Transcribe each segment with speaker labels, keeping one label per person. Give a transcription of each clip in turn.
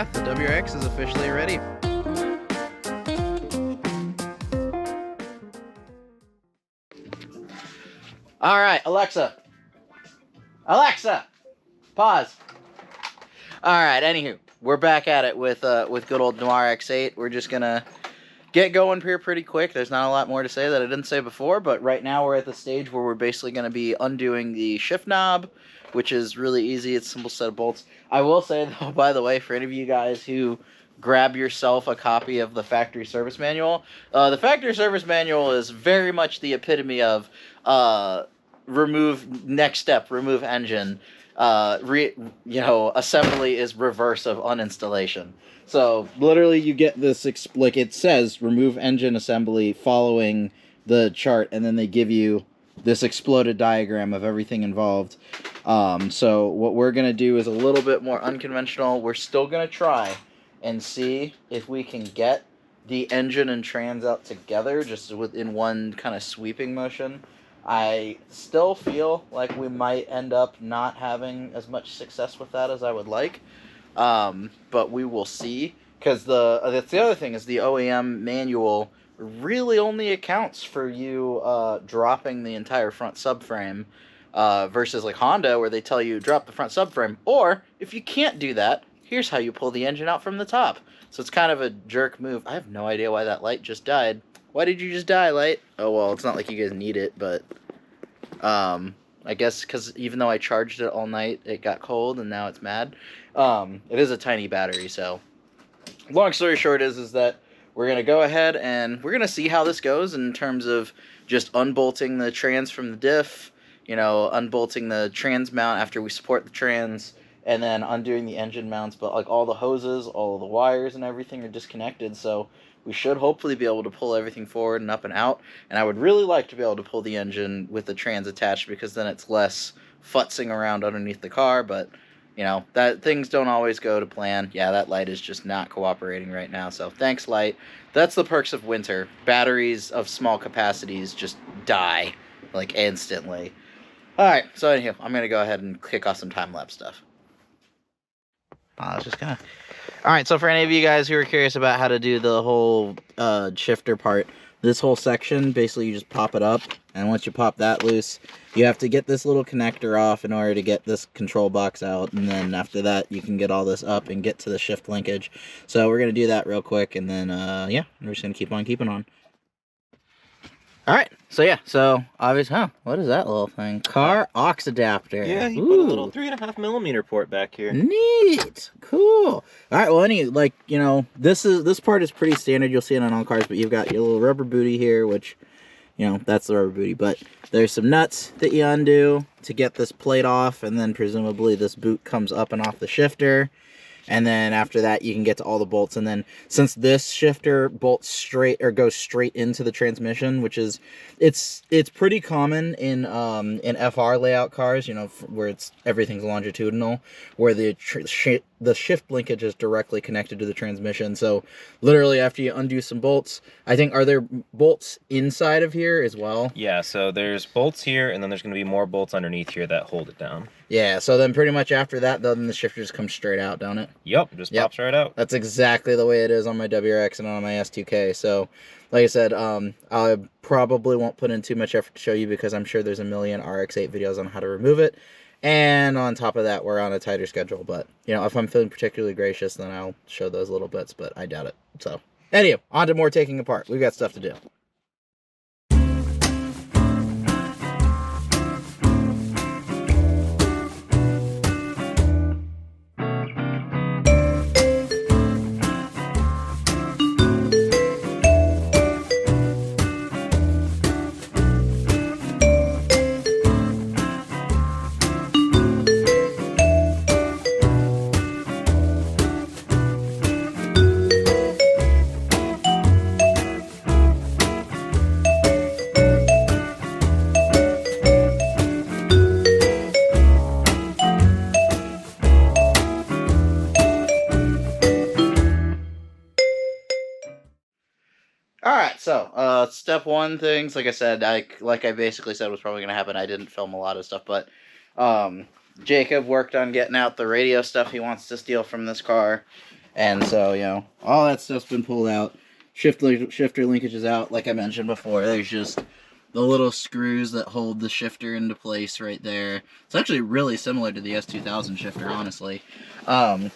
Speaker 1: yeah, the WRX is officially ready. All right, Alexa. Alexa, pause. All right, anywho, we're back at it with good old NoirX-8. We're just gonna get going here pretty quick. There's not a lot more to say that I didn't say before, but right now we're at the stage where we're basically going to be undoing the shift knob, which is really easy. It's a simple set of bolts. I will say, though, by the way, for any of you guys who grab yourself a copy of the factory service manual, the factory service manual is very much the epitome of remove engine. Assembly is reverse of uninstallation. So literally you get this, like it says, remove engine assembly following the chart, and then they give you this exploded diagram of everything involved. So what we're going to do is a little bit more unconventional. We're still going to try and see if we can get the engine and trans out together just within one kind of sweeping motion. I still feel like we might end up not having as much success with that as I would like. But we will see, because that's the other thing is the OEM manual really only accounts for you dropping the entire front subframe versus like Honda, where they tell you drop the front subframe, or if you can't do that, here's how you pull the engine out from the top. So it's kind of a jerk move. I have no idea why that light just died. Why did you just die, light? Oh well, it's not like you guys need it, but I guess because even though I charged it all night, it got cold and now it's mad. It is a tiny battery, so long story short is that we're going to go ahead and we're going to see how this goes in terms of just unbolting the trans from the diff, unbolting the trans mount after we support the trans, and then undoing the engine mounts. But like all the hoses, all the wires and everything are disconnected, so we should hopefully be able to pull everything forward and up and out. And I would really like to be able to pull the engine with the trans attached, because then it's less futzing around underneath the car. But that things don't always go to plan. Yeah, that light is just not cooperating right now. So thanks, light. That's the perks of winter. Batteries of small capacities just die like instantly. All right, so anyhow, I'm gonna go ahead and kick off some time-lapse stuff. I was just gonna. All right, so for any of you guys who are curious about how to do the whole shifter part, this whole section, basically you just pop it up, and once you pop that loose, you have to get this little connector off in order to get this control box out, and then after that, you can get all this up and get to the shift linkage. So we're going to do that real quick, and then, yeah, we're just going to keep on keeping on. All right, so obviously, what is that little thing? Car aux adapter.
Speaker 2: Yeah, you put a little 3.5mm port back here.
Speaker 1: Neat, cool. All right, well, this part is pretty standard. You'll see it on all cars, but you've got your little rubber booty here, which, that's the rubber booty. But there's some nuts that you undo to get this plate off, and then presumably this boot comes up and off the shifter. And then after that, you can get to all the bolts. And then since this shifter bolts straight or goes straight into the transmission, which is it's pretty common in FR layout cars, where everything's longitudinal, where the shift linkage is directly connected to the transmission. So literally after you undo some bolts, I think, are there bolts inside of here as well?
Speaker 2: Yeah, so there's bolts here, and then there's going to be more bolts underneath here that hold it down.
Speaker 1: Yeah, so then pretty much after that, then the shifter just comes straight out, don't it?
Speaker 2: Yep, just pops right out.
Speaker 1: That's exactly the way it is on my WRX and on my S2K. So, like I said, I probably won't put in too much effort to show you, because I'm sure there's a million RX-8 videos on how to remove it. And on top of that, we're on a tighter schedule. But, if I'm feeling particularly gracious, then I'll show those little bits, but I doubt it. So, anyway, on to more taking apart. We've got stuff to do. So, step one things, like I said, I basically said was probably going to happen. I didn't film a lot of stuff, but Jacob worked on getting out the radio stuff he wants to steal from this car. And so, you know, all that stuff's been pulled out. Shifter linkage is out. Like I mentioned before, there's just the little screws that hold the shifter into place right there. It's actually really similar to the S2000 shifter, honestly. But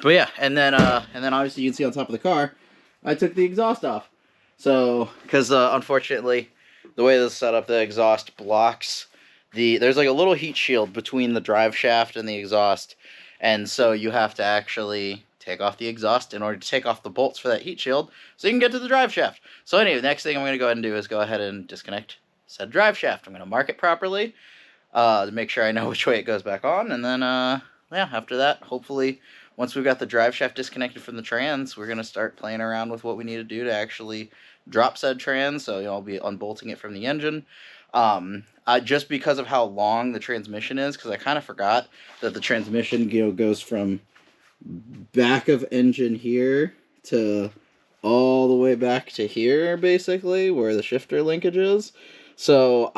Speaker 1: yeah, and then obviously you can see on top of the car, I took the exhaust off. So, because unfortunately, the way this is set up, the exhaust blocks there's like a little heat shield between the drive shaft and the exhaust, and so you have to actually take off the exhaust in order to take off the bolts for that heat shield, so you can get to the drive shaft. So anyway, the next thing I'm going to go ahead and do is go ahead and disconnect said drive shaft. I'm going to mark it properly to make sure I know which way it goes back on, and then yeah, after that, hopefully, once we've got the drive shaft disconnected from the trans, we're going to start playing around with what we need to do to actually drop said trans. So, you know, I'll be unbolting it from the engine. Just because of how long the transmission is, because I kind of forgot that the transmission, you know, goes from back of engine here to all the way back to here, basically, where the shifter linkage is. So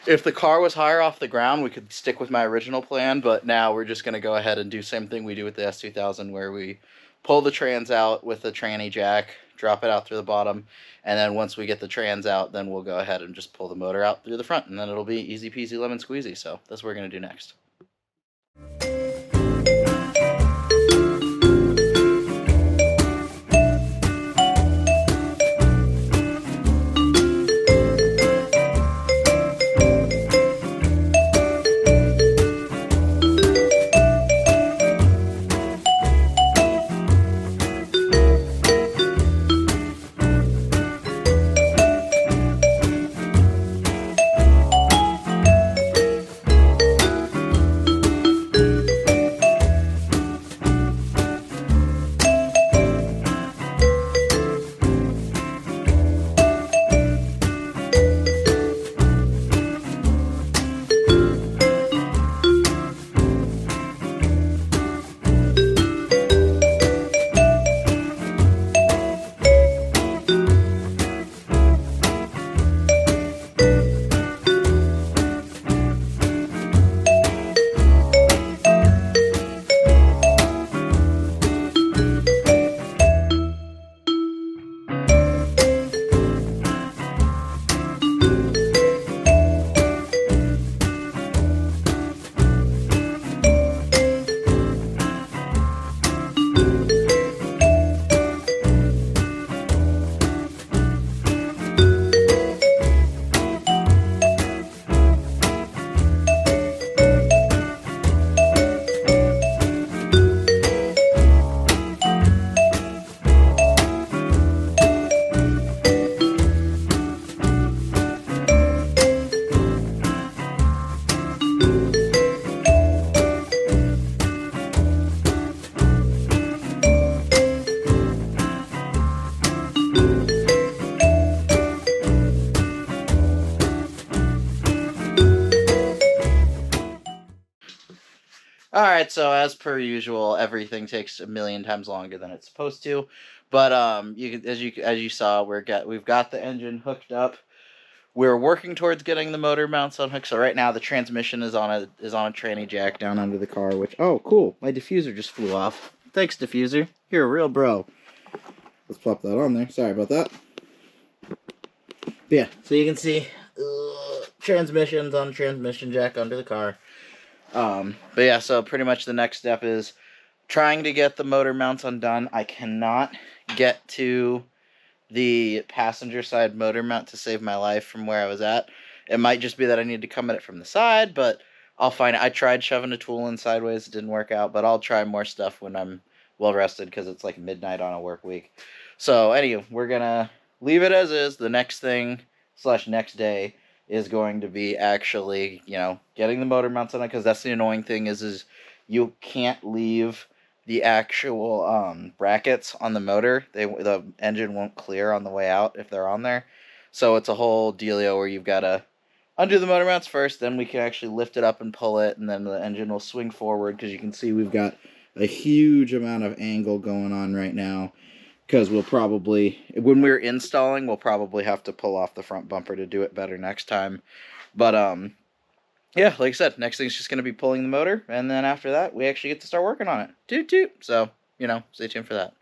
Speaker 1: if the car was higher off the ground, we could stick with my original plan, but now we're just going to go ahead and do same thing we do with the S2000, where we pull the trans out with the tranny jack, drop it out through the bottom, and then once we get the trans out, then we'll go ahead and just pull the motor out through the front, and then it'll be easy peasy lemon squeezy. So that's what we're going to do next. All right, so as per usual, everything takes a million times longer than it's supposed to, but as you saw, we've got the engine hooked up. We're working towards getting the motor mounts unhooked. So right now the transmission is on a tranny jack down under the car. Which, oh cool, my diffuser just flew off. Thanks, diffuser. You're a real bro. Let's plop that on there. Sorry about that. But yeah, so you can see transmissions on a transmission jack under the car. But yeah, so pretty much the next step is trying to get the motor mounts undone. I cannot get to the passenger side motor mount to save my life from where I was at. It might just be that I need to come at it from the side, but I'll find it. I tried shoving a tool in sideways. It didn't work out, but I'll try more stuff when I'm well rested, because it's like midnight on a work week. So anyway, we're going to leave it as is. The next thing / next day is going to be actually, you know, getting the motor mounts on it, because that's the annoying thing is you can't leave the actual brackets on the motor. The engine won't clear on the way out if they're on there. So it's a whole dealio where you've got to undo the motor mounts first, then we can actually lift it up and pull it, and then the engine will swing forward, because you can see we've got a huge amount of angle going on right now, because we'll probably, when we're installing, we'll probably have to pull off the front bumper to do it better next time. But yeah, like I said, next thing's just going to be pulling the motor, and then after that, we actually get to start working on it. Toot toot. So, stay tuned for that.